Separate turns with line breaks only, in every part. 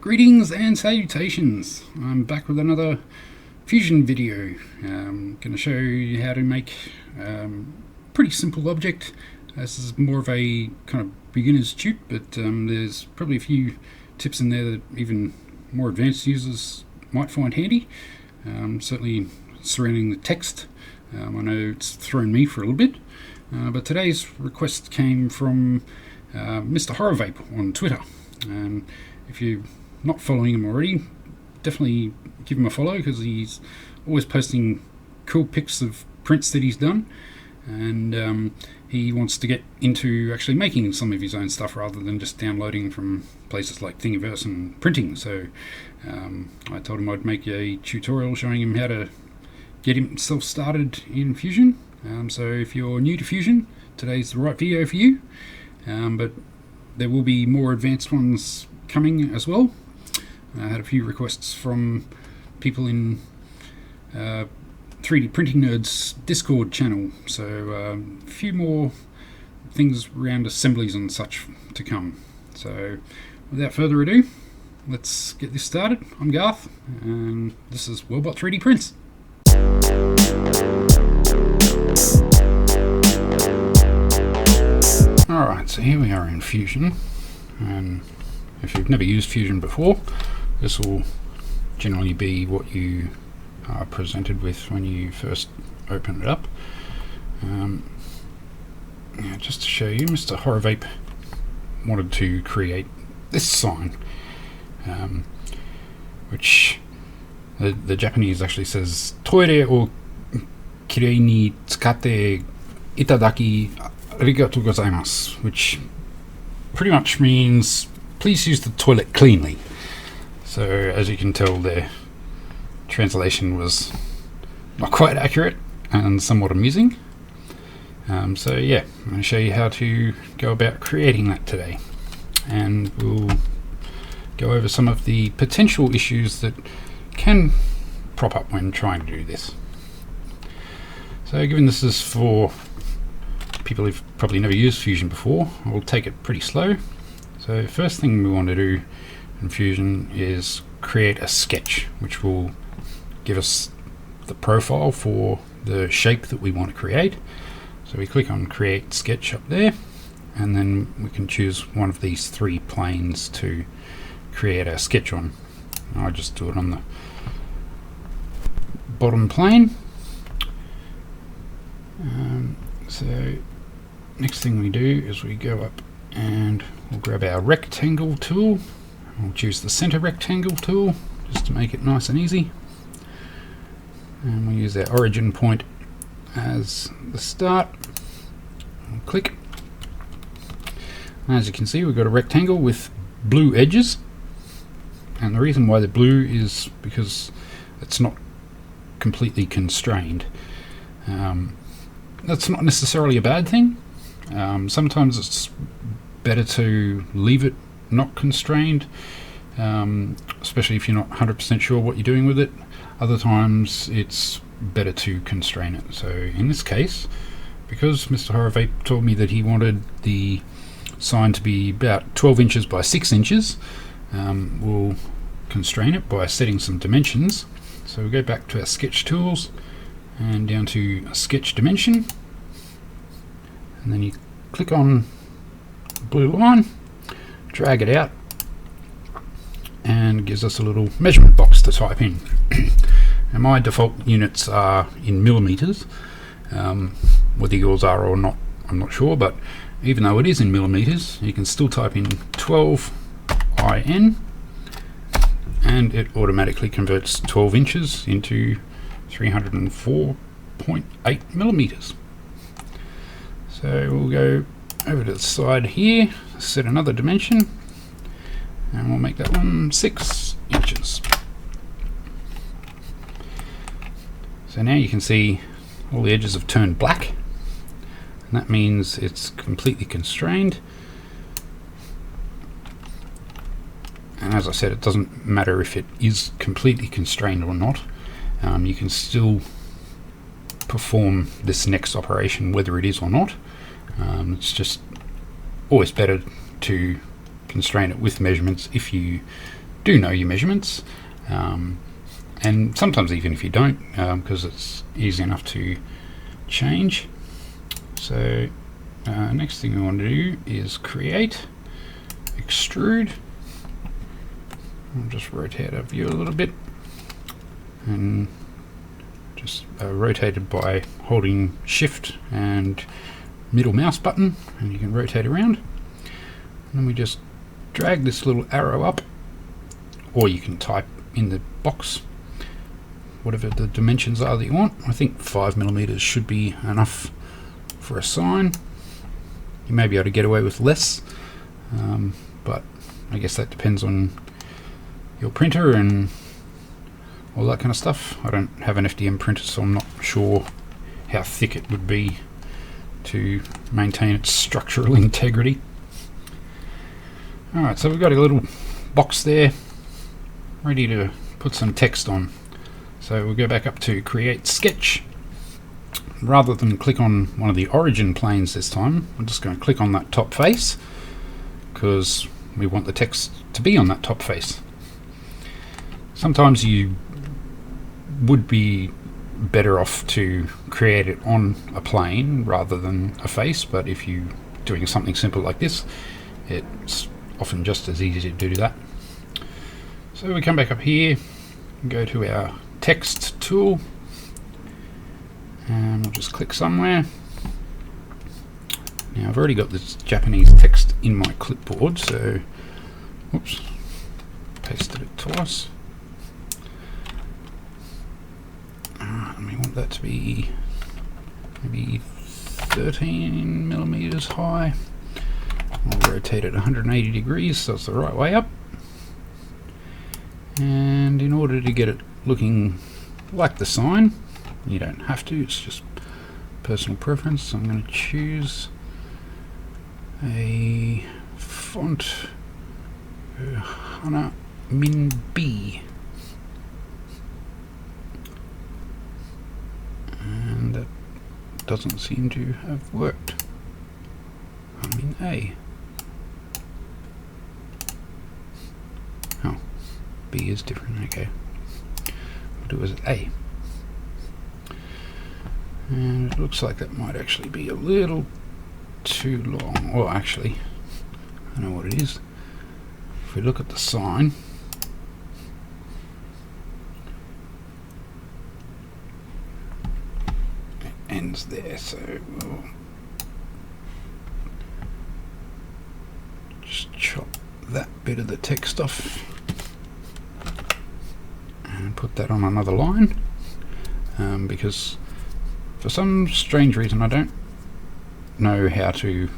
Greetings and salutations. I'm back with another Fusion video. I'm going to show you how to make a pretty simple object. This is more of a kind of beginner's tute, but there's probably a few tips in there that even more advanced users might find handy. Certainly surrounding the text. I know it's thrown me for a little bit, but today's request came from Mr. Horrorvape on Twitter. If you're not following him already, definitely give him a follow, because he's always posting cool pics of prints that he's done, and he wants to get into actually making some of his own stuff rather than just downloading from places like Thingiverse and printing. So I told him I'd make a tutorial showing him how to get himself started in Fusion. So if you're new to Fusion, today's the right video for you, but there will be more advanced ones coming as well. I had a few requests from people in 3D Printing Nerds Discord channel, so a few more things around assemblies and such to come. So without further ado, let's get this started. I'm Garth, and this is Wellbot 3D Prints. Alright, so here we are in Fusion, and if you've never used Fusion before, this will generally be what you are presented with when you first open it up. Just to show you, Mr. Horrorvape wanted to create this sign, which the Japanese actually says "Toire o kirei ni tsukate itadaki arigatou gozaimasu," which pretty much means please use the toilet cleanly. So as you can tell, their translation was not quite accurate and somewhat amusing. So yeah, I'm going to show you how to go about creating that today, and we'll go over some of the potential issues that can prop up when trying to do this. So given this is for people who've probably never used Fusion before, I'll take it pretty slow. So first thing we want to do in Fusion is create a sketch, which will give us the profile for the shape that we want to create. So we click on Create Sketch up there, and then we can choose one of these three planes to create our sketch on. I'll just do it on the bottom plane. So next thing we do is we go up and we'll grab our rectangle tool. We'll choose the center rectangle tool just to make it nice and easy, and we'll use our origin point as the start. We'll click. As you can see, we've got a rectangle with blue edges, and the reason why they're blue is because it's not completely constrained. That's not necessarily a bad thing. Sometimes it's better to leave it not constrained, especially if you're not 100% sure what you're doing with it. Other times it's better to constrain it. So in this case, because Mr. Horrorvape told me that he wanted the sign to be about 12 inches by 6 inches, we'll constrain it by setting some dimensions. So we'll go back to our sketch tools and down to a sketch dimension, and then you click on the blue line, drag it out, and gives us a little measurement box to type in. And my default units are in millimeters. Whether yours are or not, I'm not sure, but even though it is in millimeters, you can still type in 12 IN, and it automatically converts 12 inches into 304.8 millimeters. So we'll go over to the side here, set another dimension, and we'll make that one 6 inches. So now you can see all the edges have turned black, and that means it's completely constrained. And as I said, it doesn't matter if it is completely constrained or not. You can still perform this next operation whether it is or not. It's just always better to constrain it with measurements if you do know your measurements, and sometimes even if you don't, because it's easy enough to change. So next thing we want to do is create extrude. I'll just rotate our view a little bit, and just rotate it by holding shift and middle mouse button, and you can rotate around. And then we just drag this little arrow up, or you can type in the box whatever the dimensions are that you want. I think 5mm should be enough for a sign. You may be able to get away with less, but I guess that depends on your printer and all that kind of stuff. I don't have an FDM printer, so I'm not sure how thick it would be to maintain its structural integrity. Alright, so we've got a little box there ready to put some text on. So we'll go back up to create sketch. Rather than click on one of the origin planes this time, I'm just going to click on that top face, because we want the text to be on that top face. Sometimes you would be better off to create it on a plane rather than a face, but if you're doing something simple like this, it's often just as easy to do that. So we come back up here and go to our text tool, and we'll just click somewhere. Now I've already got this Japanese text in my clipboard, so oops, pasted it twice. And we want that to be maybe 13mm high. I'll rotate it 180 degrees so it's the right way up. And in order to get it looking like the sign, you don't have to, it's just personal preference. So I'm going to choose a font Hana Min B, and that doesn't seem to have worked. I'm in A. Oh, B is different. Okay, we'll do it as A. And it looks like that might actually be a little too long. Well, actually, I know what it is. If we look at the sign, it ends there, so we'll just chop that bit of the text off and put that on another line, because for some strange reason I don't know how to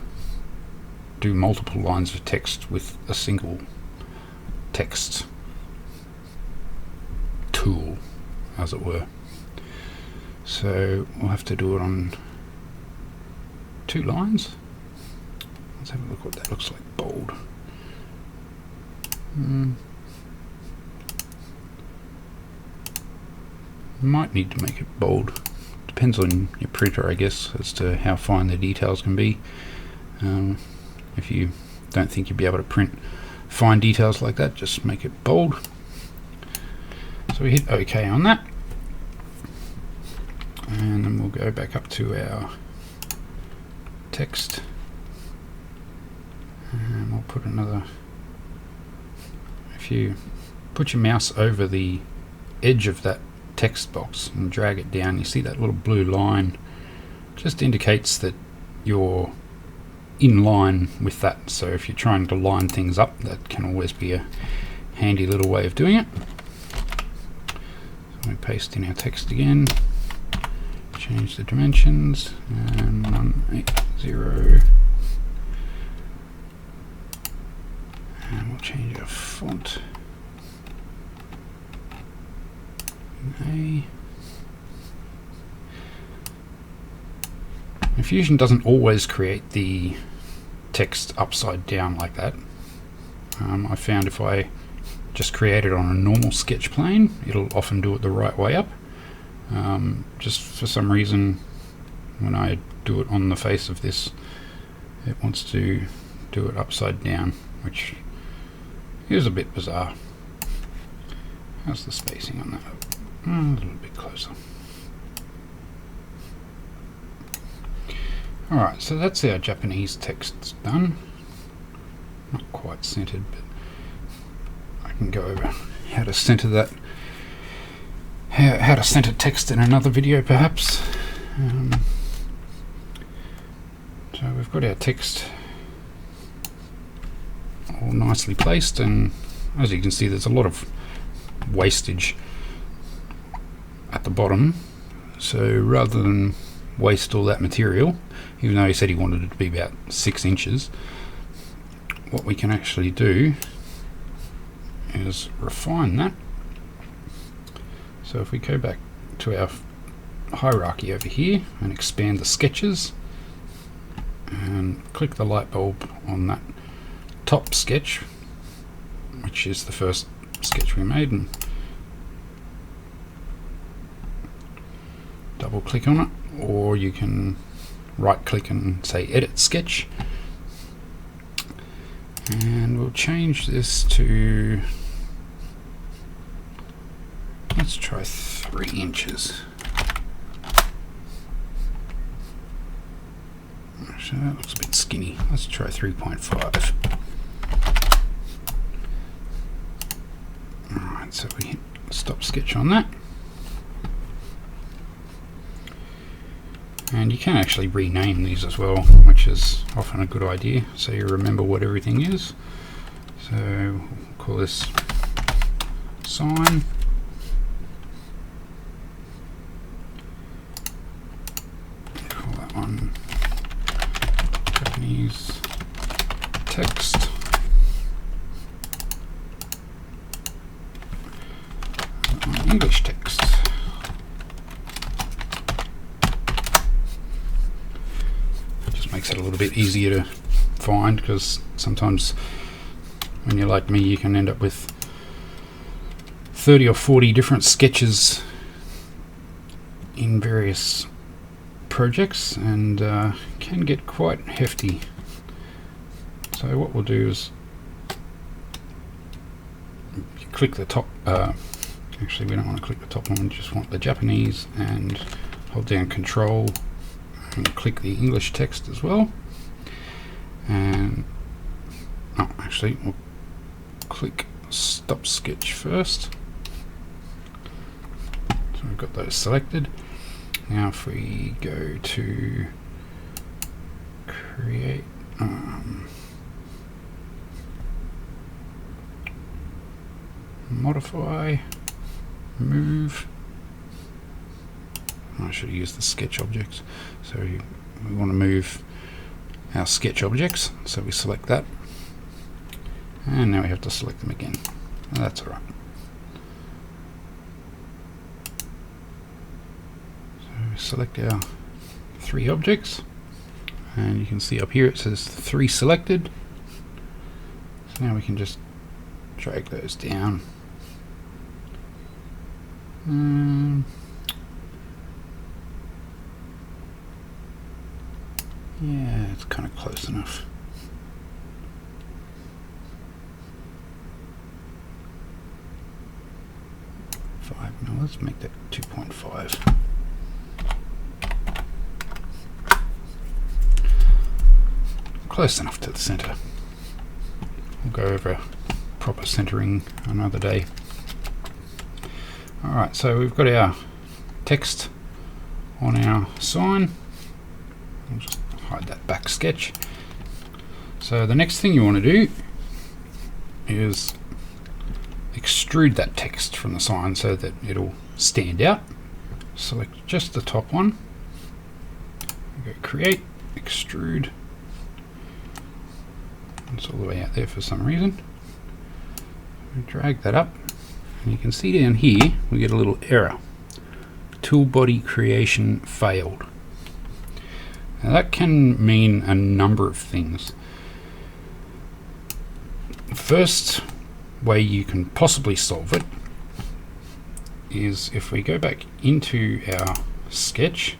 do multiple lines of text with a single text tool, as it were. So we'll have to do it on 2 lines. Let's have a look what that looks like. Bold. Might need to make it bold. Depends on your printer, I guess, as to how fine the details can be. If you don't think you'll be able to print fine details like that, just make it bold. So we hit OK on that, and then we'll go back up to our text, and we'll put another. If you put your mouse over the edge of that text box and drag it down, you see that little blue line just indicates that you're in line with that. So if you're trying to line things up, that can always be a handy little way of doing it. So we paste in our text again, change the dimensions, and 180, and we'll change our font. A. Fusion doesn't always create the text upside down like that. I found if I just create it on a normal sketch plane, it'll often do it the right way up. Just for some reason, when I do it on the face of this, it wants to do it upside down, which is a bit bizarre. How's the spacing on that? A little bit closer. Alright, so that's our Japanese text done. Not quite centered, but I can go over how to center that, how to center text in another video perhaps. So we've got our text all nicely placed, and as you can see there's a lot of wastage at the bottom, so rather than waste all that material, even though he said he wanted it to be about 6 inches, what we can actually do is refine that. So if we go back to our hierarchy over here and expand the sketches and click the light bulb on that top sketch, which is the first sketch we made, and double click on it, or you can right click and say edit sketch, and we'll change this to, let's try 3 inches. So that looks a bit skinny. Let's try 3.5. Alright, so we hit stop sketch on that. And you can actually rename these as well, which is often a good idea, so you remember what everything is. So we'll call this sign. Call that one Japanese text. That one English text. Makes it a little bit easier to find, because sometimes when you're like me you can end up with 30 or 40 different sketches in various projects, and can get quite hefty. So what we'll do is you click the top, actually we don't want to click the top one, we just want the Japanese, and hold down Control and click the English text as well. And actually we'll click stop sketch first. So we've got those selected. Now if we go to create modify, move, I should have used the sketch objects. So we want to move our sketch objects, so we select that, and now we have to select them again. That's alright. So we select our 3 objects, and you can see up here it says 3 selected. So now we can just drag those down. Yeah, it's kind of close enough. Now let's make that 2.5. Close enough to the center. We'll go over proper centering another day. Alright, so we've got our text on our sign. I'll just hide that back sketch. So the next thing you want to do is extrude that text from the sign so that it'll stand out. Select just the top one. Go create, extrude. It's all the way out there for some reason. Drag that up, and you can see down here we get a little error. Tool body creation failed. Now that can mean a number of things. The first way you can possibly solve it is if we go back into our sketch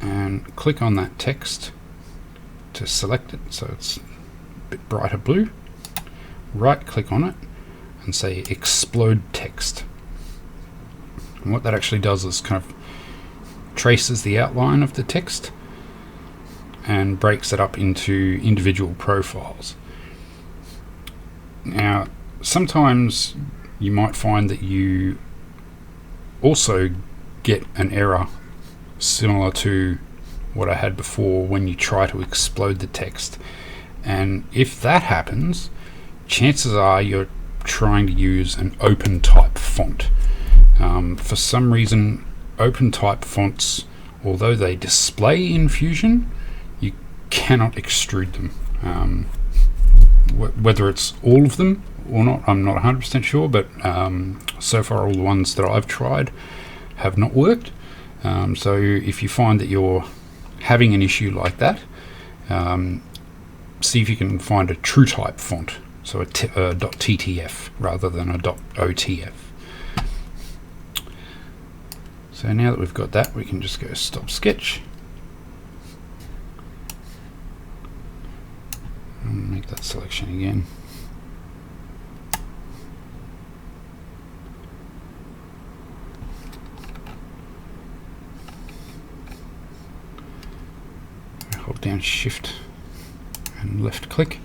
and click on that text to select it so it's a bit brighter blue, right click on it, and say explode text. And what that actually does is kind of traces the outline of the text and breaks it up into individual profiles. Now, sometimes you might find that you also get an error similar to what I had before when you try to explode the text. And if that happens, chances are you're trying to use an open type font. For some reason, open type fonts, although they display in Fusion, you cannot extrude them. Whether it's all of them or not, I'm not 100% sure, but so far all the ones that I've tried have not worked. So if you find that you're having an issue like that, see if you can find a true type font, so a .ttf rather than a .otf. So now that we've got that, we can just go stop sketch and make that selection again. Hold down Shift and left click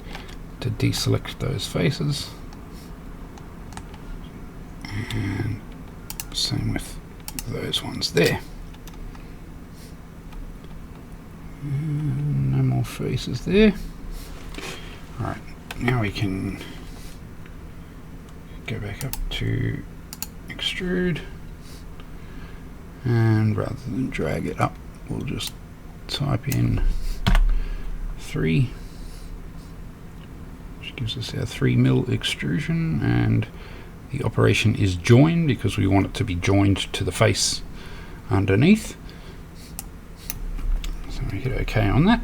to deselect those faces, and same with those ones there. And no more faces there. Alright, now we can go back up to Extrude, and rather than drag it up, we'll just type in 3, which gives us our 3mm extrusion, and the operation is join because we want it to be joined to the face underneath. So we hit OK on that,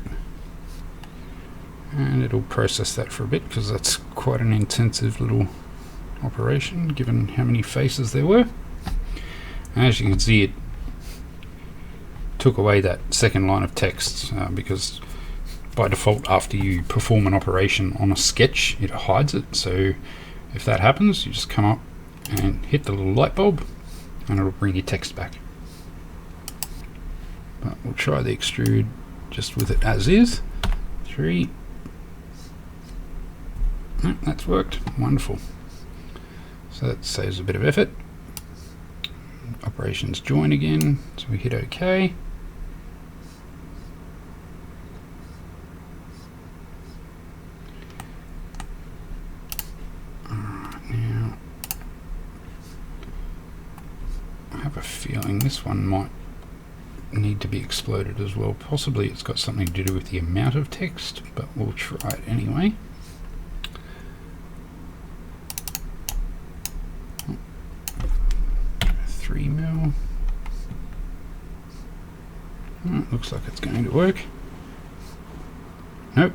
and it'll process that for a bit because that's quite an intensive little operation given how many faces there were. And as you can see, it took away that second line of text because by default, after you perform an operation on a sketch, it hides it. So if that happens, you just come up and hit the little light bulb and it'll bring your text back. But we'll try the extrude just with it as is. 3. That's worked. Wonderful. So that saves a bit of effort. Operations join again, so we hit OK. Now, I have a feeling this one might need to be exploded as well. Possibly it's got something to do with the amount of text, but we'll try it anyway. $3mm. Looks like it's going to work. Nope.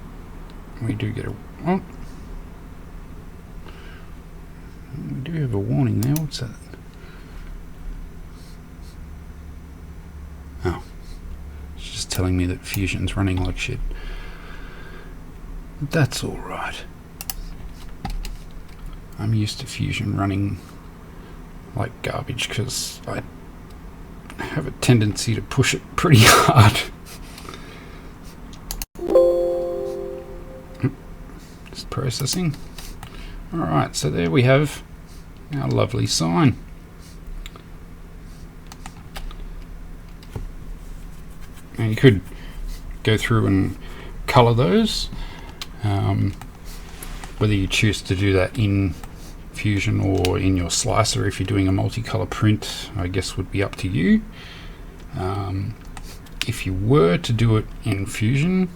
We do get a... Oh. We do have a warning there. What's that? Oh. It's just telling me that Fusion's running like shit. That's alright. I'm used to Fusion running like garbage because I have a tendency to push it pretty hard. Just processing. Alright, so there we have our lovely sign. Now you could go through and colour those, whether you choose to do that in Fusion or in your slicer. If you're doing a multicolour print, I guess would be up to you. If you were to do it in Fusion,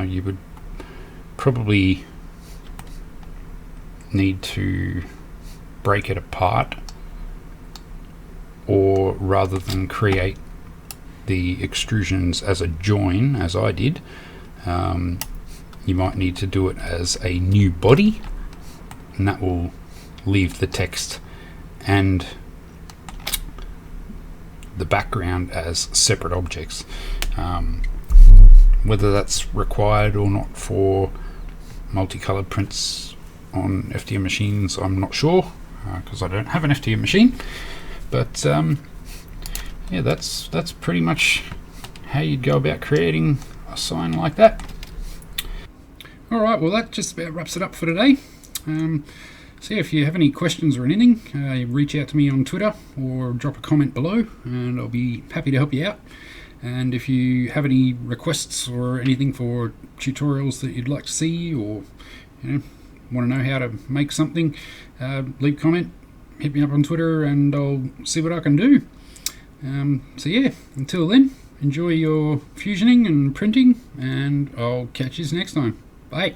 you would probably need to break it apart, or rather than create the extrusions as a join as I did, you might need to do it as a new body, and that will leave the text and the background as separate objects. Whether that's required or not for multicolored prints, on FDM machines, I'm not sure, because I don't have an FDM machine. But yeah, that's pretty much how you'd go about creating a sign like that. Alright, well that just about wraps it up for today. So yeah, if you have any questions or anything, reach out to me on Twitter or drop a comment below, and I'll be happy to help you out. And if you have any requests or anything for tutorials that you'd like to see, or want to know how to make something, leave a comment, hit me up on Twitter, and I'll see what I can do. So yeah, until then, enjoy your fusioning and printing, and I'll catch you next time. Bye.